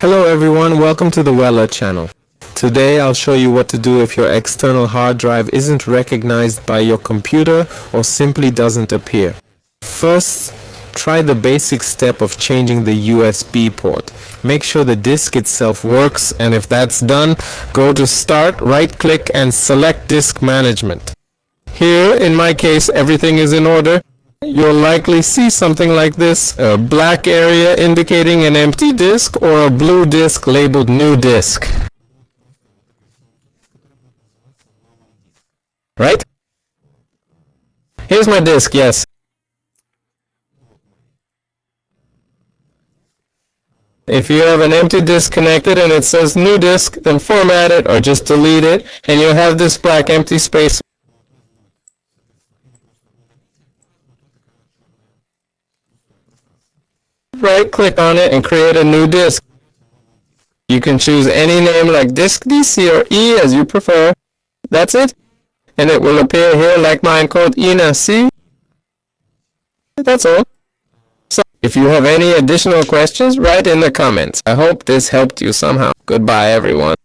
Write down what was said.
Hello everyone, welcome to the Weller channel. Today I'll show you what to do if your external hard drive isn't recognized by your computer or simply doesn't appear. First, try the basic step of changing the USB port. Make sure the disk itself works, and if that's done, go to Start, right-click and select Disk Management. Here, in my case, everything is in order. You'll likely see something like this, a black area indicating an empty disk or a blue disk labeled New Disk. Right? Here's my disk, yes. If you have an empty disk connected and it says New Disk, then format it or just delete it, and you'll have this black empty space. Right-click on it and create a new disk. You can choose any name like Disk DC or E as you prefer. That's it. And it will appear here like mine called ENA-C. That's all. So, if you have any additional questions, write in the comments. I hope this helped you somehow. Goodbye, everyone.